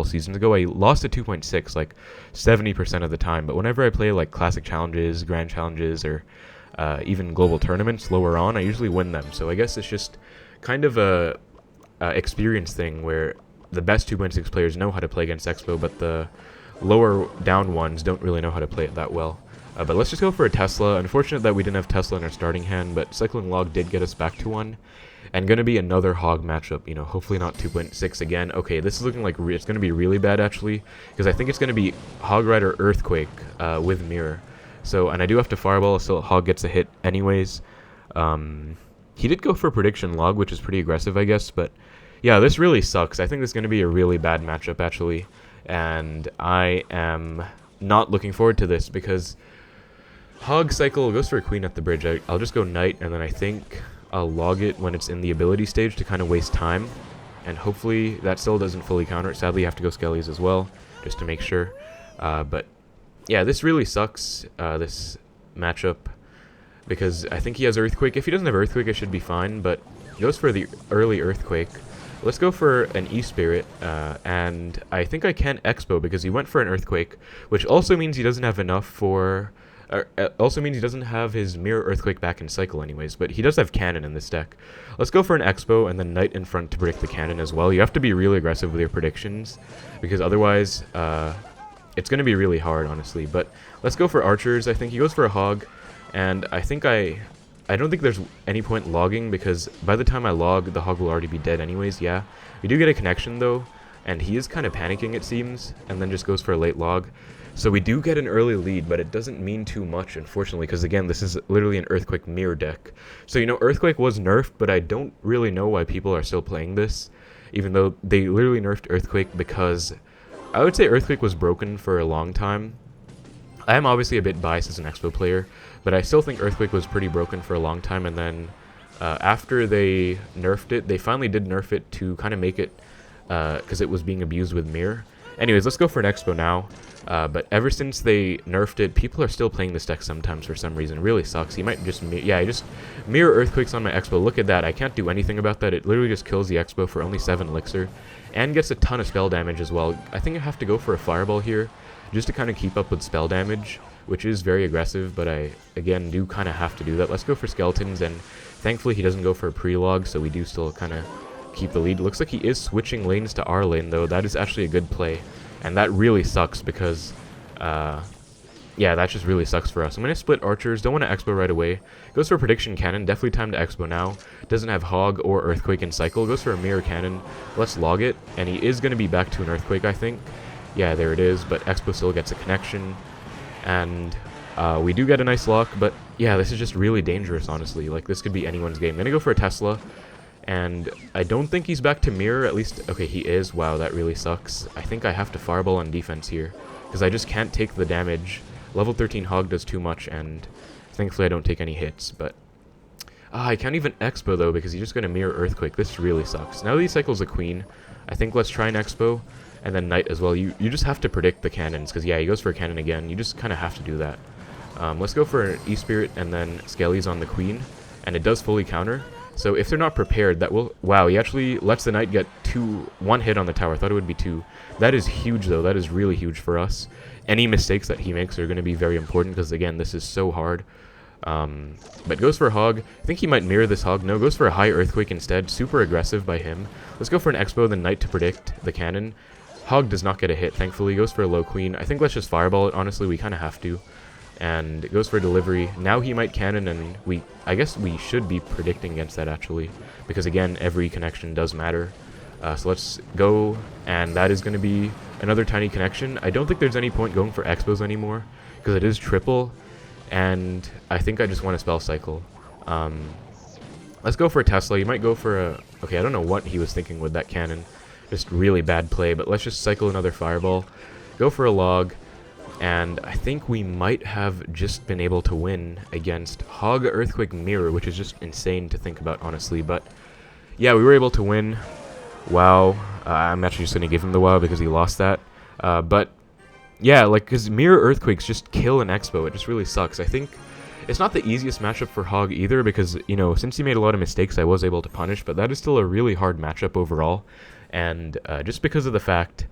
seasons ago, I lost to 2.6 like 70% of the time. But whenever I play like classic challenges, grand challenges, or even global tournaments lower on, I usually win them. So I guess it's just kind of a experience thing where the best 2.6 players know how to play against Expo, but the lower down ones don't really know how to play it that well. But let's just go for a Tesla. Unfortunate that we didn't have Tesla in our starting hand, but Cycling Log did get us back to one. And gonna be another Hog matchup, you know, hopefully not 2.6 again. Okay, this is looking like it's gonna be really bad actually, because I think it's gonna be Hog Rider Earthquake with Mirror. So, and I do have to Fireball, so Hog gets a hit anyways. He did go for Prediction Log, which is pretty aggressive, I guess, but yeah, this really sucks. I think this is gonna be a really bad matchup actually, and I am not looking forward to this because Hog Cycle goes for a Queen at the bridge. I'll just go Knight, and then I think I'll log it when it's in the ability stage to kind of waste time, and hopefully that still doesn't fully counter it. Sadly, you have to go Skellies as well, just to make sure. But yeah, this really sucks, this matchup, because I think he has Earthquake. If he doesn't have Earthquake, it should be fine, but he goes for the early Earthquake. Let's go for an E-Spirit, and I think I can Expo because he went for an Earthquake, which also means he doesn't have enough for... also means he doesn't have his Mirror Earthquake back in cycle anyways, but he does have Cannon in this deck. Let's go for an Expo and then Knight in front to predict the Cannon as well. You have to be really aggressive with your predictions, because otherwise it's going to be really hard, honestly. But let's go for Archers. I think he goes for a Hog, and I think I don't think there's any point logging, because by the time I log, the Hog will already be dead anyways. Yeah, we do get a connection though, and he is kind of panicking it seems, and then just goes for a late log. So we do get an early lead, but it doesn't mean too much, unfortunately, because again, this is literally an Earthquake Mirror deck. So, you know, Earthquake was nerfed, but I don't really know why people are still playing this, even though they literally nerfed Earthquake, because I would say Earthquake was broken for a long time. I am obviously a bit biased as an Expo player, but I still think Earthquake was pretty broken for a long time, and then after they nerfed it, they finally did nerf it to kind of make it, because it was being abused with Mirror. Anyways, let's go for an Expo now. But ever since they nerfed it, people are still playing this deck sometimes for some reason. It really sucks. He might just... I just Mirror Earthquakes on my Expo. Look at that. I can't do anything about that. It literally just kills the Expo for only 7 elixir. And gets a ton of spell damage as well. I think I have to go for a Fireball here, just to kind of keep up with spell damage, which is very aggressive, but I, again, do kind of have to do that. Let's go for Skeletons, and thankfully he doesn't go for a pre-log, so we do still kind of keep the lead. Looks like he is switching lanes to our lane, though. That is actually a good play. And that really sucks because, yeah, that just really sucks for us. I'm going to split Archers. Don't want to Expo right away. Goes for a Prediction Cannon. Definitely time to Expo now. Doesn't have Hog or Earthquake in cycle. Goes for a Mirror Cannon. Let's log it. And he is going to be back to an Earthquake, I think. Yeah, there it is. But Expo still gets a connection. And we do get a nice lock. But, yeah, this is just really dangerous, honestly. Like, this could be anyone's game. I'm going to go for a Tesla. And I don't think he's back to Mirror, at least... Okay, he is. Wow, that really sucks. I think I have to Fireball on defense here, because I just can't take the damage. Level 13 Hog does too much, and thankfully I don't take any hits, but... I can't even Expo, though, because he's just going to Mirror Earthquake. This really sucks. Now that he cycles a Queen, I think let's try an Expo, and then Knight as well. You just have to predict the cannons, because, yeah, he goes for a cannon again. You just kind of have to do that. Let's go for an E-Spirit, and then Skellies on the Queen, and it does fully counter. So if they're not prepared, that will... Wow, he actually lets the Knight get one hit on the tower. I thought it would be 2. That is huge, though. That is really huge for us. Any mistakes that he makes are going to be very important, because, again, this is so hard. But goes for a Hog. I think he might mirror this Hog. No, goes for a high Earthquake instead. Super aggressive by him. Let's go for an Expo, then Knight to predict the cannon. Hog does not get a hit, thankfully. Goes for a low Queen. I think let's just Fireball it. Honestly, we kind of have to. And it goes for delivery. Now he might cannon, and I guess we should be predicting against that, actually, because again, every connection does matter. So let's go, and that is going to be another tiny connection. I don't think there's any point going for Expos anymore, because it is triple, and I think I just want to spell cycle. Let's go for a Tesla. You might go for a... Okay, I don't know what he was thinking with that cannon. Just really bad play, but let's just cycle another Fireball. Go for a log. And I think we might have just been able to win against Hog Earthquake Mirror, which is just insane to think about, honestly. But, yeah, we were able to win. Wow. I'm actually just going to give him the wow because he lost that. But, yeah, like, because Mirror Earthquakes just kill an Expo. It just really sucks. I think it's not the easiest matchup for Hog either because, you know, since he made a lot of mistakes, I was able to punish. But that is still a really hard matchup overall. And just because of the fact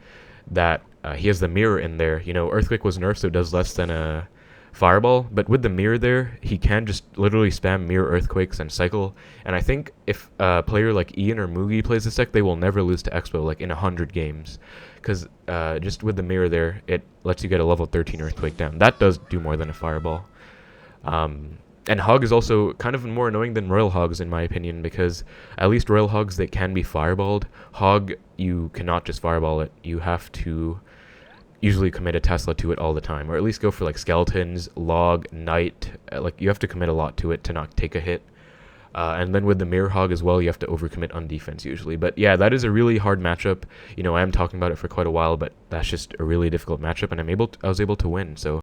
that he has the mirror in there. You know, Earthquake was nerfed, so it does less than a Fireball, but with the mirror there, he can just literally spam mirror Earthquakes and cycle. And I think if a player like Ian or Mugi plays this deck, they will never lose to Expo like in 100 games, because just with the mirror there, it lets you get a level 13 Earthquake down. That does do more than a Fireball. And Hog is also kind of more annoying than Royal Hogs in my opinion, because at least Royal Hogs, they can be fireballed. Hog, you cannot just fireball it. You have to usually commit a Tesla to it all the time, or at least go for like Skeletons, Log, Knight. Like you have to commit a lot to it to not take a hit. And then with the Mirror Hog as well, you have to overcommit on defense usually. But yeah, that is a really hard matchup. You know, I am talking about it for quite a while, but that's just a really difficult matchup, and I was able to win. So